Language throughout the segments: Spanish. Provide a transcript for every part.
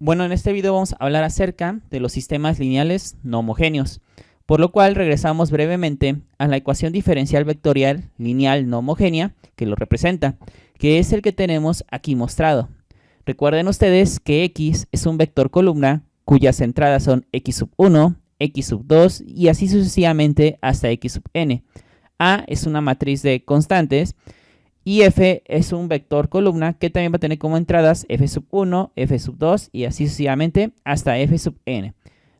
Bueno, en este video vamos a hablar acerca de los sistemas lineales no homogéneos, por lo cual regresamos brevemente a la ecuación diferencial vectorial lineal no homogénea que lo representa, que es el que tenemos aquí mostrado. Recuerden ustedes que X es un vector columna cuyas entradas son X sub 1, X sub 2 y así sucesivamente hasta X sub n. A es una matriz de constantes y F es un vector columna que también va a tener como entradas F sub 1, F sub 2 y así sucesivamente hasta F sub n.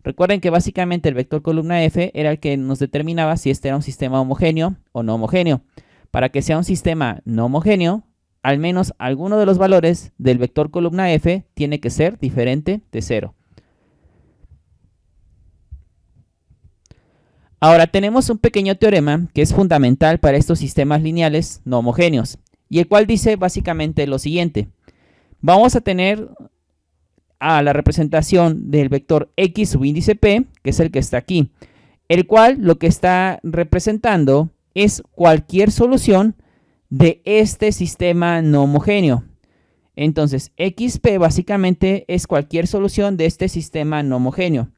Recuerden que básicamente el vector columna F era el que nos determinaba si este era un sistema homogéneo o no homogéneo. Para que sea un sistema no homogéneo, al menos alguno de los valores del vector columna F tiene que ser diferente de 0. Ahora tenemos un pequeño teorema que es fundamental para estos sistemas lineales no homogéneos y el cual dice básicamente lo siguiente. Vamos a tener a la representación del vector X subíndice P, que es el que está aquí, el cual lo que está representando es cualquier solución de este sistema no homogéneo. Entonces, XP básicamente es cualquier solución de este sistema no homogéneo.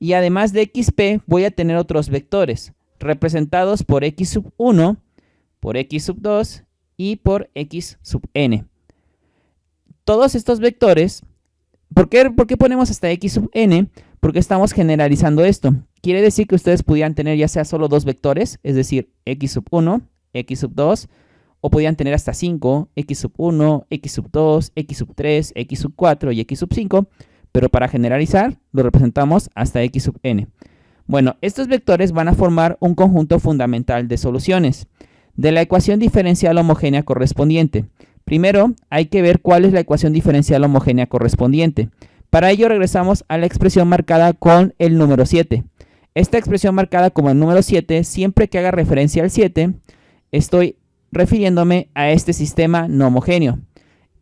Y además de XP voy a tener otros vectores representados por X sub 1, por X sub 2 y por X sub n. Todos estos vectores, ¿por qué ponemos hasta X sub n? Porque estamos generalizando esto. Quiere decir que ustedes pudieran tener ya sea solo dos vectores, es decir, X sub 1, X sub 2, o podían tener hasta 5, X sub 1, X sub 2, X sub 3, X sub 4 y X sub 5. Pero para generalizar, lo representamos hasta X sub n. Bueno, estos vectores van a formar un conjunto fundamental de soluciones de la ecuación diferencial homogénea correspondiente. Primero, hay que ver cuál es la ecuación diferencial homogénea correspondiente. Para ello, regresamos a la expresión marcada con el número 7. Esta expresión marcada como el número 7, siempre que haga referencia al 7, estoy refiriéndome a este sistema no homogéneo.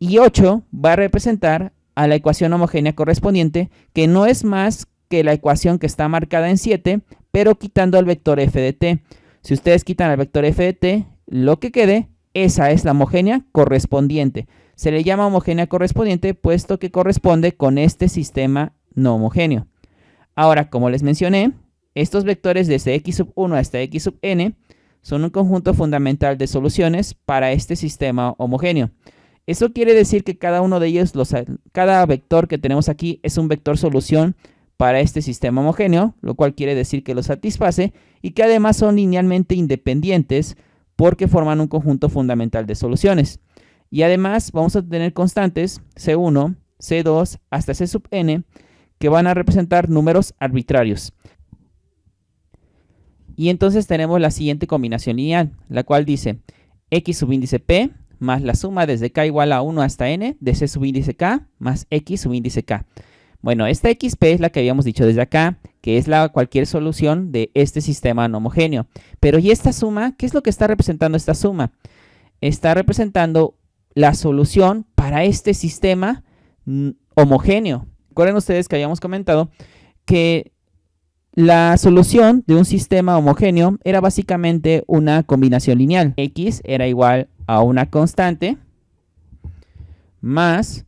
Y 8 va a representar a la ecuación homogénea correspondiente, que no es más que la ecuación que está marcada en 7, pero quitando el vector f de t. Si ustedes quitan el vector f de t, lo que quede, esa es la homogénea correspondiente. Se le llama homogénea correspondiente puesto que corresponde con este sistema no homogéneo. Ahora, como les mencioné, estos vectores desde x sub 1 hasta x sub n son un conjunto fundamental de soluciones para este sistema homogéneo. Eso quiere decir que cada uno de ellos, cada vector que tenemos aquí es un vector solución para este sistema homogéneo, lo cual quiere decir que lo satisface y que además son linealmente independientes porque forman un conjunto fundamental de soluciones. Y además vamos a tener constantes C1, C2 hasta C sub n que van a representar números arbitrarios. Y entonces tenemos la siguiente combinación lineal, la cual dice X subíndice P más la suma desde k igual a 1 hasta n de c subíndice k más x subíndice k. Bueno, esta xp es la que habíamos dicho desde acá, que es cualquier solución de este sistema no homogéneo. Pero ¿y esta suma? ¿Qué es lo que está representando esta suma? Está representando la solución para este sistema homogéneo. Recuerden ustedes que habíamos comentado que la solución de un sistema homogéneo era básicamente una combinación lineal. X era igual a una constante más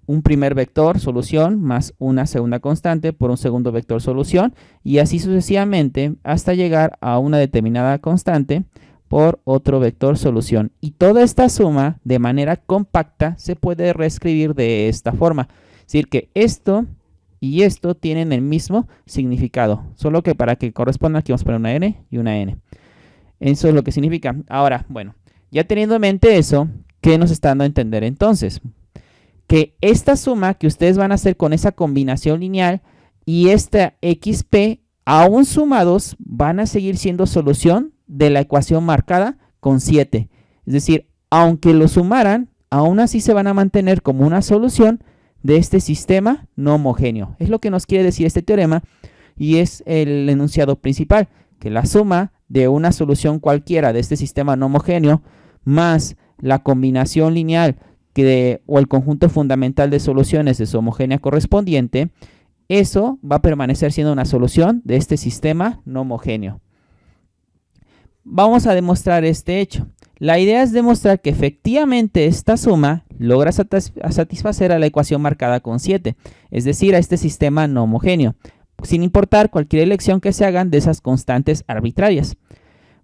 un primer vector solución más una segunda constante por un segundo vector solución y así sucesivamente hasta llegar a una determinada constante por otro vector solución. Y toda esta suma de manera compacta se puede reescribir de esta forma. Es decir, que esto y esto tienen el mismo significado, solo que para que corresponda aquí vamos a poner una n y una n. Eso es lo que significa. Ahora, bueno, ya teniendo en mente eso, ¿qué nos está dando a entender entonces? Que esta suma que ustedes van a hacer con esa combinación lineal y esta XP, aún sumados, van a seguir siendo solución de la ecuación marcada con 7. Es decir, aunque lo sumaran, aún así se van a mantener como una solución de este sistema no homogéneo. Es lo que nos quiere decir este teorema y es el enunciado principal, que la suma de una solución cualquiera de este sistema no homogéneo más la combinación lineal o el conjunto fundamental de soluciones de su homogénea correspondiente, eso va a permanecer siendo una solución de este sistema no homogéneo. Vamos a demostrar este hecho. La idea es demostrar que efectivamente esta suma logra satisfacer a la ecuación marcada con 7, es decir, a este sistema no homogéneo, sin importar cualquier elección que se hagan de esas constantes arbitrarias.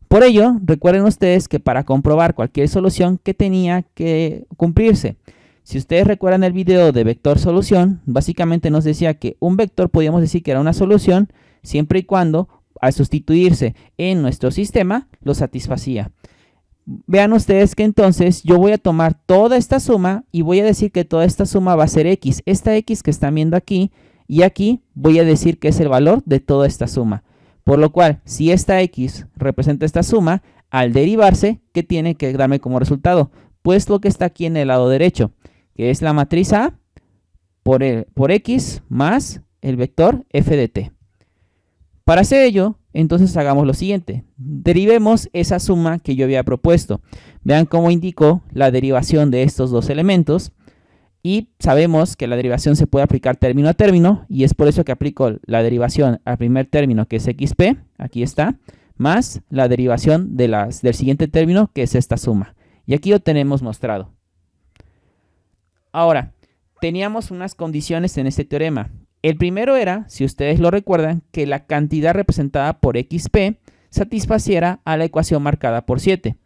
Por ello, recuerden ustedes que para comprobar cualquier solución que tenía que cumplirse, si ustedes recuerdan el video de vector solución, básicamente nos decía que un vector podíamos decir que era una solución siempre y cuando al sustituirse en nuestro sistema lo satisfacía. Vean ustedes que entonces yo voy a tomar toda esta suma y voy a decir que toda esta suma va a ser x. Esta x que están viendo aquí y aquí voy a decir que es el valor de toda esta suma. Por lo cual, si esta x representa esta suma, al derivarse, ¿qué tiene que darme como resultado? Pues lo que está aquí en el lado derecho, que es la matriz A por x más el vector f de t. Para hacer ello, entonces hagamos lo siguiente. Derivemos esa suma que yo había propuesto. Vean cómo indicó la derivación de estos dos elementos. Y sabemos que la derivación se puede aplicar término a término, y es por eso que aplico la derivación al primer término, que es xp, aquí está, más la derivación de del siguiente término, que es esta suma. Y aquí lo tenemos mostrado. Ahora, teníamos unas condiciones en este teorema. El primero era, si ustedes lo recuerdan, que la cantidad representada por xp satisfaciera a la ecuación marcada por 7.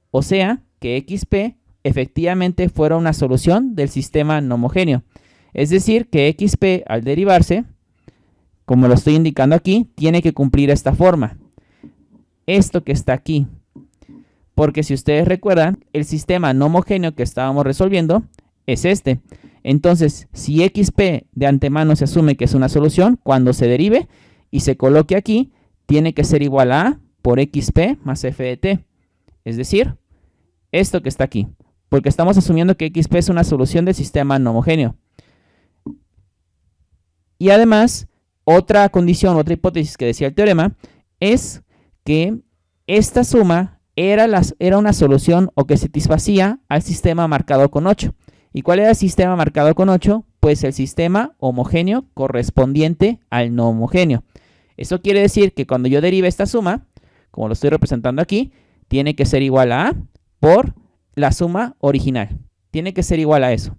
O sea, que xp efectivamente fuera una solución del sistema no homogéneo. Es decir, que xp al derivarse, como lo estoy indicando aquí, tiene que cumplir esta forma. Esto que está aquí. Porque si ustedes recuerdan, el sistema no homogéneo que estábamos resolviendo es este. Entonces, si xp de antemano se asume que es una solución, cuando se derive y se coloque aquí, tiene que ser igual a A por xp más f de t. Es decir, esto que está aquí. Porque estamos asumiendo que xp es una solución del sistema no homogéneo. Y además, otra condición, otra hipótesis que decía el teorema, es que esta suma era una solución o que satisfacía al sistema marcado con 8. ¿Y cuál era el sistema marcado con 8? Pues el sistema homogéneo correspondiente al no homogéneo. Eso quiere decir que cuando yo derive esta suma, como lo estoy representando aquí, tiene que ser igual a A por la suma original. Tiene que ser igual a eso.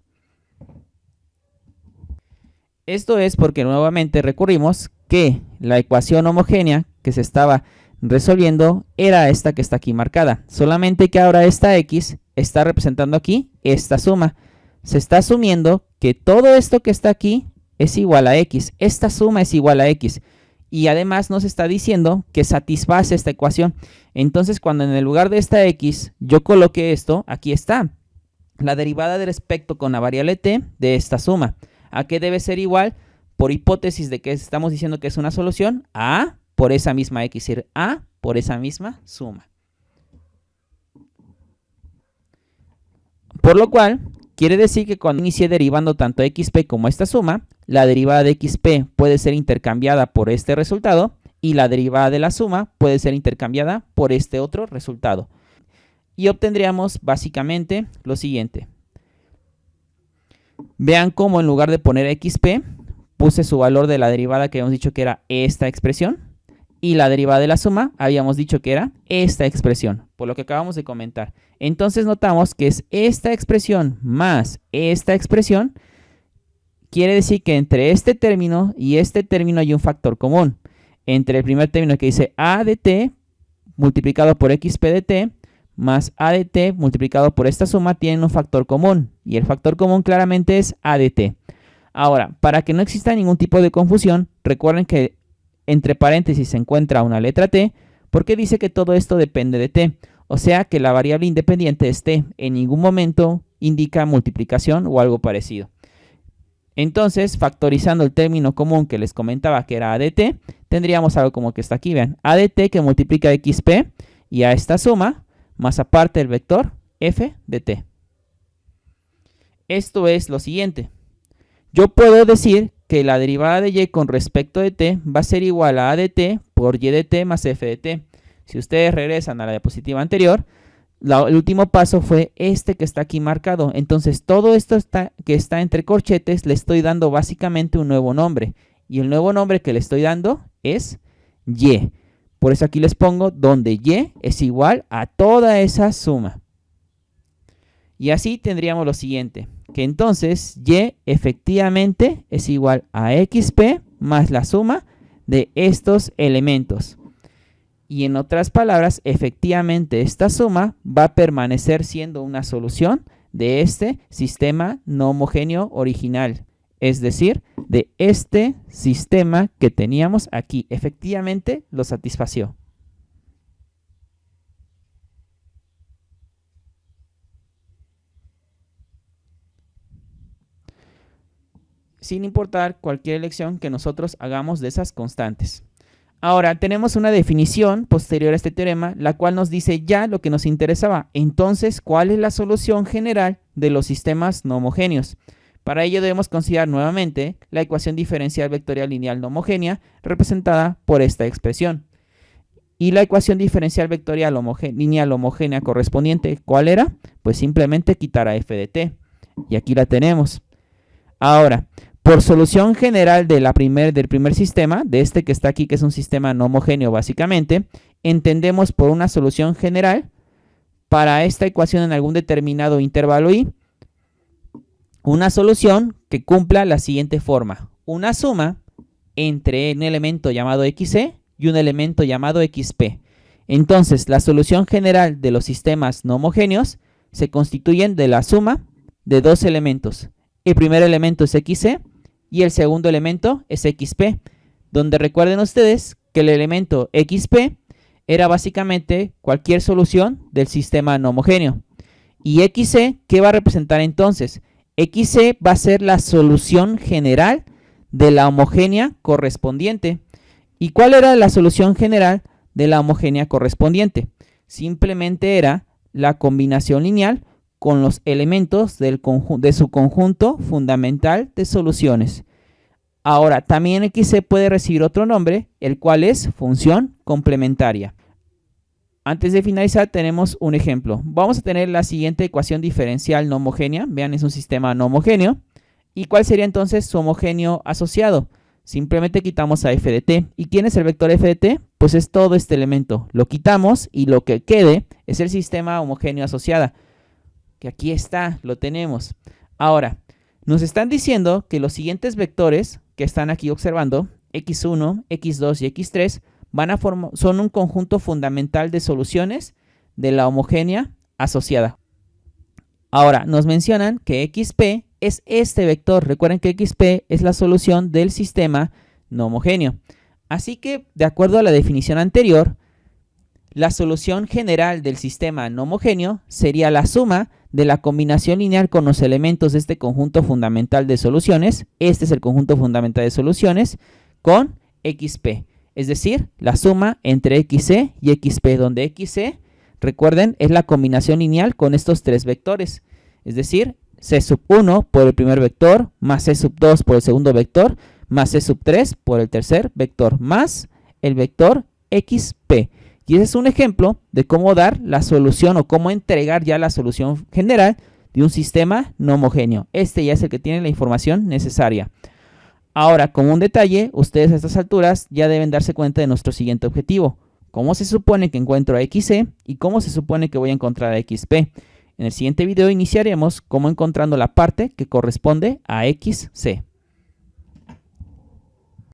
Esto es porque nuevamente recurrimos que la ecuación homogénea que se estaba resolviendo era esta que está aquí marcada. Solamente que ahora esta x está representando aquí esta suma. Se está asumiendo que todo esto que está aquí es igual a x. Esta suma es igual a x. Y además nos está diciendo que satisface esta ecuación. Entonces, cuando en el lugar de esta x yo coloque esto, aquí está. La derivada de respecto con la variable t de esta suma. ¿A qué debe ser igual? Por hipótesis de que estamos diciendo que es una solución, a A por esa misma x, es decir, A por esa misma suma. Por lo cual, quiere decir que cuando inicie derivando tanto xp como esta suma, la derivada de xp puede ser intercambiada por este resultado y la derivada de la suma puede ser intercambiada por este otro resultado. Y obtendríamos básicamente lo siguiente. Vean cómo en lugar de poner xp, puse su valor de la derivada que habíamos dicho que era esta expresión. Y la derivada de la suma habíamos dicho que era esta expresión, por lo que acabamos de comentar. Entonces notamos que es esta expresión más esta expresión. Quiere decir que entre este término y este término hay un factor común. Entre el primer término que dice a de t multiplicado por xp de t más a de t multiplicado por esta suma tienen un factor común. Y el factor común claramente es a de t. Ahora, para que no exista ningún tipo de confusión, recuerden que entre paréntesis se encuentra una letra t porque dice que todo esto depende de t. O sea que la variable independiente es t. En ningún momento indica multiplicación o algo parecido. Entonces, factorizando el término común que les comentaba que era a de t, tendríamos algo como que está aquí, vean. A de t que multiplica xp y a esta suma, más aparte el vector f de t. Esto es lo siguiente. Yo puedo decir que la derivada de y con respecto de t va a ser igual a de t por y de t más f de t. Si ustedes regresan a la diapositiva anterior, el último paso fue este que está aquí marcado. Entonces todo esto que está entre corchetes le estoy dando básicamente un nuevo nombre. Y el nuevo nombre que le estoy dando es y. Por eso aquí les pongo donde y es igual a toda esa suma. Y así tendríamos lo siguiente, que entonces y efectivamente es igual a xp más la suma de estos elementos. Y en otras palabras, efectivamente esta suma va a permanecer siendo una solución de este sistema no homogéneo original. Es decir, de este sistema que teníamos aquí. Efectivamente lo satisfació. Sin importar cualquier elección que nosotros hagamos de esas constantes. Ahora tenemos una definición posterior a este teorema, la cual nos dice ya lo que nos interesaba. Entonces, ¿cuál es la solución general de los sistemas no homogéneos? Para ello debemos considerar nuevamente la ecuación diferencial vectorial lineal no homogénea representada por esta expresión. Y la ecuación diferencial vectorial lineal homogénea correspondiente, ¿cuál era? Pues simplemente quitar a f de t. Y aquí la tenemos. Ahora, por solución general del primer sistema, de este que está aquí, que es un sistema no homogéneo básicamente, entendemos por una solución general para esta ecuación en algún determinado intervalo i, una solución que cumpla la siguiente forma. Una suma entre un elemento llamado xc y un elemento llamado xp. Entonces, la solución general de los sistemas no homogéneos se constituyen de la suma de dos elementos. El primer elemento es xc y el segundo elemento es xp, donde recuerden ustedes que el elemento xp era básicamente cualquier solución del sistema no homogéneo. Y xc, ¿qué va a representar entonces? xc va a ser la solución general de la homogénea correspondiente. ¿Y cuál era la solución general de la homogénea correspondiente? Simplemente era la combinación lineal con los elementos de su conjunto fundamental de soluciones. Ahora, también xc puede recibir otro nombre, el cual es función complementaria. Antes de finalizar, tenemos un ejemplo. Vamos a tener la siguiente ecuación diferencial no homogénea. Vean, es un sistema no homogéneo. ¿Y cuál sería entonces su homogéneo asociado? Simplemente quitamos a f de t. ¿Y quién es el vector f de t? Pues es todo este elemento. Lo quitamos y lo que quede es el sistema homogéneo asociado. Que aquí está, lo tenemos. Ahora, nos están diciendo que los siguientes vectores que están aquí observando, x1, x2 y x3, son un conjunto fundamental de soluciones de la homogénea asociada. Ahora, nos mencionan que xp es este vector. Recuerden que xp es la solución del sistema no homogéneo. Así que, de acuerdo a la definición anterior, la solución general del sistema no homogéneo sería la suma de la combinación lineal con los elementos de este conjunto fundamental de soluciones. Este es el conjunto fundamental de soluciones con xp. Es decir, la suma entre xc y xp, donde xc, recuerden, es la combinación lineal con estos tres vectores. Es decir, c sub 1 por el primer vector, más c sub 2 por el segundo vector, más c sub 3 por el tercer vector, más el vector xp. Y ese es un ejemplo de cómo dar la solución o cómo entregar ya la solución general de un sistema no homogéneo. Este ya es el que tiene la información necesaria. Ahora, como un detalle, ustedes a estas alturas ya deben darse cuenta de nuestro siguiente objetivo. ¿Cómo se supone que encuentro a xc y cómo se supone que voy a encontrar a xp? En el siguiente video iniciaremos cómo encontrando la parte que corresponde a xc.